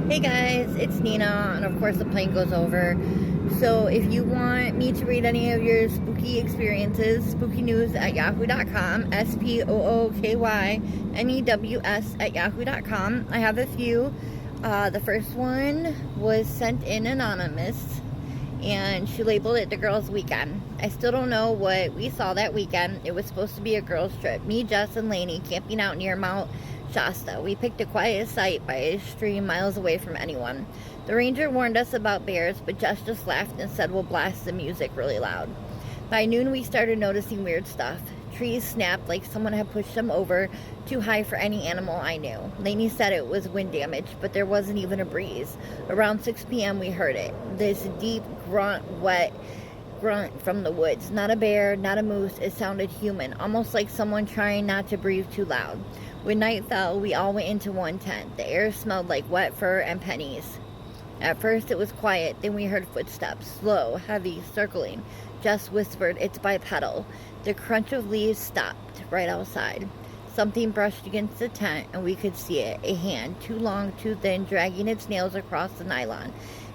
Hey guys, it's Nina, and of course the plane goes over. So if you want me to read any of your spooky experiences, spookynews@yahoo.com, spookynews@yahoo.com. I have a few. The first one was sent in anonymous, and she labeled it the girls' weekend. I still don't know what we saw that weekend. It was supposed to be a girls' trip. Me, Jess, and Lainey camping out near Mount Shasta. We picked a quiet site by a stream miles away from anyone. The ranger warned us about bears, but Jess just laughed and said we'll blast the music really loud. By noon, we started noticing weird stuff. Trees snapped like someone had pushed them over too high for any animal I knew. Lainey said it was wind damage, but there wasn't even a breeze. Around 6 p.m. we heard it. This deep wet grunt from the woods. Not a bear, not a moose. It sounded human, almost like someone trying not to breathe too loud. When night fell, we all went into one tent. The air smelled like wet fur and pennies. At first it was quiet, then we heard footsteps, slow, heavy, circling. Jess whispered, "It's bipedal." The crunch of leaves stopped right outside. Something brushed against the tent, and we could see it. A hand, too long, too thin, dragging its nails across the nylon.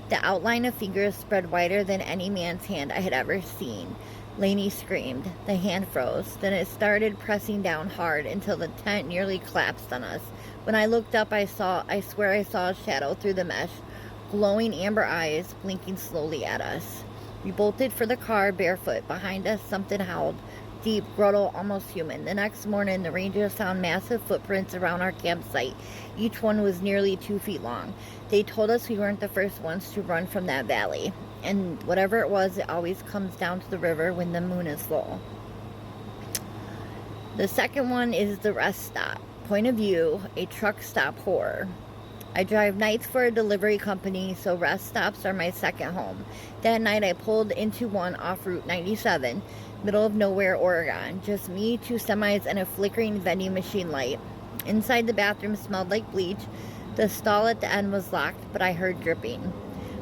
The outline of fingers spread wider than any man's hand I had ever seen. Lainey screamed. The hand froze. Then it started pressing down hard until the tent nearly collapsed on us. When I looked up, I swear I saw a shadow through the mesh. Glowing amber eyes blinking slowly at us. We bolted for the car barefoot. Behind us, something howled. Deep, grotto, almost human. The next morning, the rangers found massive footprints around our campsite. Each one was nearly 2 feet long. They told us we weren't the first ones to run from that valley. And whatever it was, it always comes down to the river when the moon is full. The second one is the rest stop. Point of view, a truck stop horror. I drive nights for a delivery company, so rest stops are my second home. That night I pulled into one off Route 97, middle of nowhere, Oregon. Just me, 2 semis, and a flickering vending machine light. Inside, the bathroom smelled like bleach. The stall at the end was locked, but I heard dripping.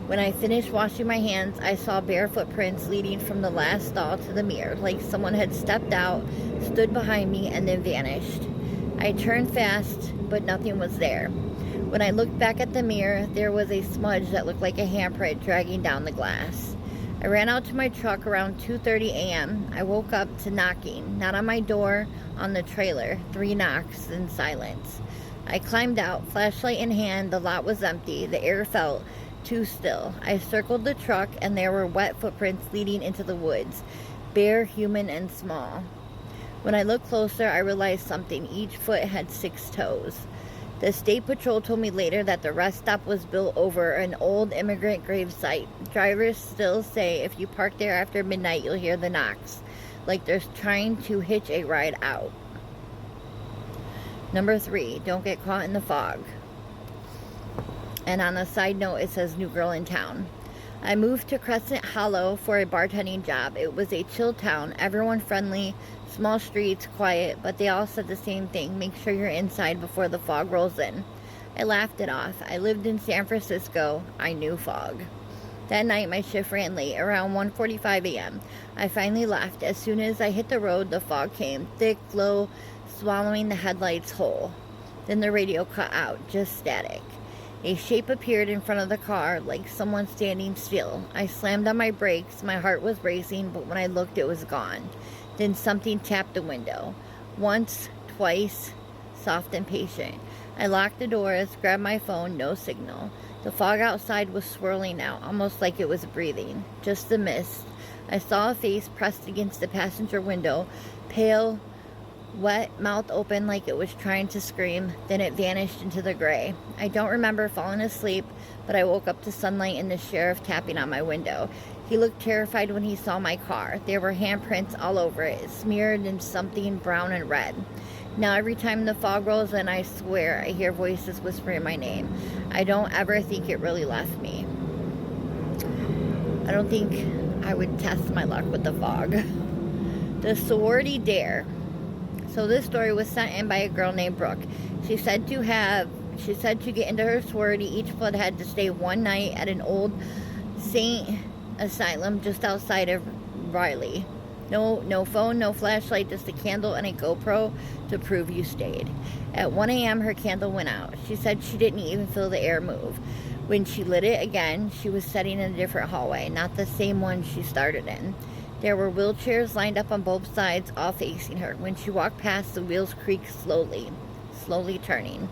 When I finished washing my hands, I saw bare footprints leading from the last stall to the mirror, like someone had stepped out, stood behind me, and then vanished. I turned fast, but nothing was there. When I looked back at the mirror, there was a smudge that looked like a handprint dragging down the glass. I ran out to my truck around 2:30 a.m. I woke up to knocking, not on my door, on the trailer. 3 knocks in silence. I climbed out, flashlight in hand. The lot was empty. The air felt too still. I circled the truck, and there were wet footprints leading into the woods, bare, human, and small. When I looked closer, I realized something. Each foot had 6 toes. The state patrol told me later that the rest stop was built over an old immigrant grave site. Drivers still say if you park there after midnight, you'll hear the knocks, like they're trying to hitch a ride out. Number 3, don't get caught in the fog. And on a side note, it says new girl in town. I moved to Crescent Hollow for a bartending job. It was a chill town, everyone friendly, small streets, quiet, but they all said the same thing: make sure you're inside before the fog rolls in. I laughed it off. I lived in San Francisco. I knew fog. That night, my shift ran late, around 1:45 a.m. I finally left. As soon as I hit the road, the fog came, thick, low, swallowing the headlights whole. Then the radio cut out, just static. A shape appeared in front of the car, like someone standing still. I slammed on my brakes. My heart was racing, but when I looked, it was gone. Then something tapped the window. Once, twice, soft and patient. I locked the doors, grabbed my phone, no signal. The fog outside was swirling out, almost like it was breathing. Just the mist. I saw a face pressed against the passenger window, pale, wet, mouth open like it was trying to scream. Then it vanished into the gray. I don't remember falling asleep, but I woke up to sunlight and the sheriff tapping on my window. He looked terrified when he saw my car. There were handprints all over it, smeared in something brown and red. Now every time the fog rolls in, I swear I hear voices whispering my name. I don't ever think it really left me. I don't think I would test my luck with the fog. The sorority dare. So this story was sent in by a girl named Brooke. She said to get into her sorority, each flood had to stay one night at an old saint asylum just outside of Raleigh. No phone, no flashlight, just a candle and a GoPro to prove you stayed. At 1 a.m., her candle went out. She said she didn't even feel the air move. When she lit it again, she was sitting in a different hallway, not the same one she started in. There were wheelchairs lined up on both sides, all facing her. When she walked past, the wheels creaked slowly turning.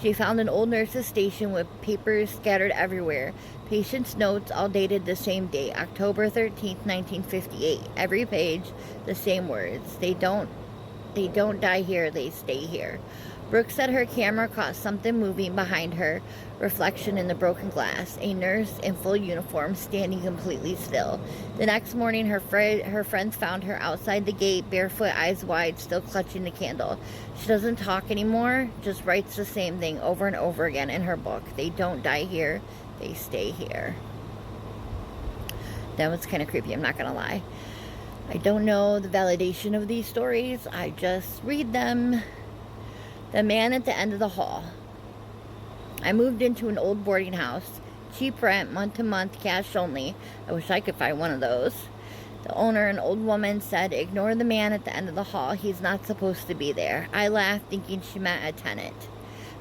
She found an old nurse's station with papers scattered everywhere. Patients' notes all dated the same date, October 13th, 1958. Every page, the same words. They don't die here, they stay here. Brooke said her camera caught something moving behind her, reflection in the broken glass. A nurse in full uniform standing completely still. The next morning, her friends found her outside the gate, barefoot, eyes wide, still clutching the candle. She doesn't talk anymore, just writes the same thing over and over again in her book. They don't die here, they stay here. That was kind of creepy, I'm not gonna lie. I don't know the validation of these stories, I just read them. The man at the end of the hall. I moved into an old boarding house. Cheap rent, month to month, cash only. I wish I could find one of those. The owner, an old woman, said, "Ignore the man at the end of the hall. He's not supposed to be there." I laughed, thinking she meant a tenant.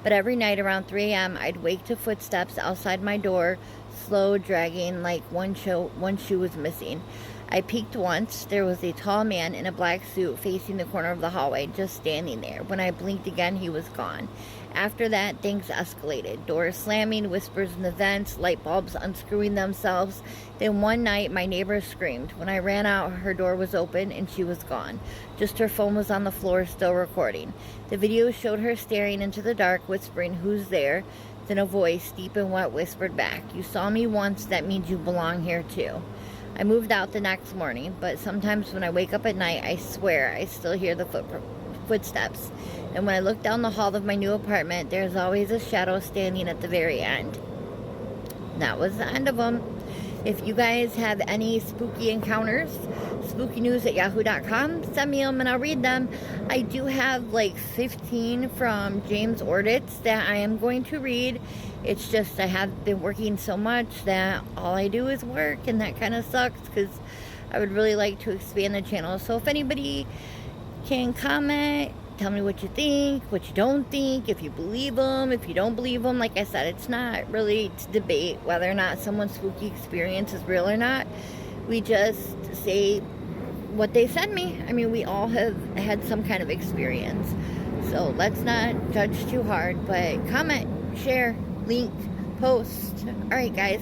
But every night around 3 a.m., I'd wake to footsteps outside my door, slow, dragging, like one shoe was missing. I peeked once. There was a tall man in a black suit facing the corner of the hallway, just standing there. When I blinked again, he was gone. After that, things escalated. Doors slamming, whispers in the vents, light bulbs unscrewing themselves. Then one night, my neighbor screamed. When I ran out, her door was open and she was gone. Just her phone was on the floor, still recording. The video showed her staring into the dark, whispering, "Who's there?" Then a voice, deep and wet, whispered back, "You saw me once, that means you belong here too." I moved out the next morning, but sometimes when I wake up at night, I swear I still hear the footsteps. And when I look down the hall of my new apartment, there's always a shadow standing at the very end. That was the end of them. If you guys have any spooky encounters, spookynews@yahoo.com, send me them and I'll read them. I do have like 15 from James Orditz that I am going to read. It's just I have been working so much that all I do is work, and that kind of sucks because I would really like to expand the channel. So if anybody can comment, tell me what you think, what you don't think, if you believe them, if you don't believe them. Like I said, it's not really to debate whether or not someone's spooky experience is real or not. We just say what they send me. I mean, we all have had some kind of experience. So let's not judge too hard, but comment, share, link, post. All right, guys.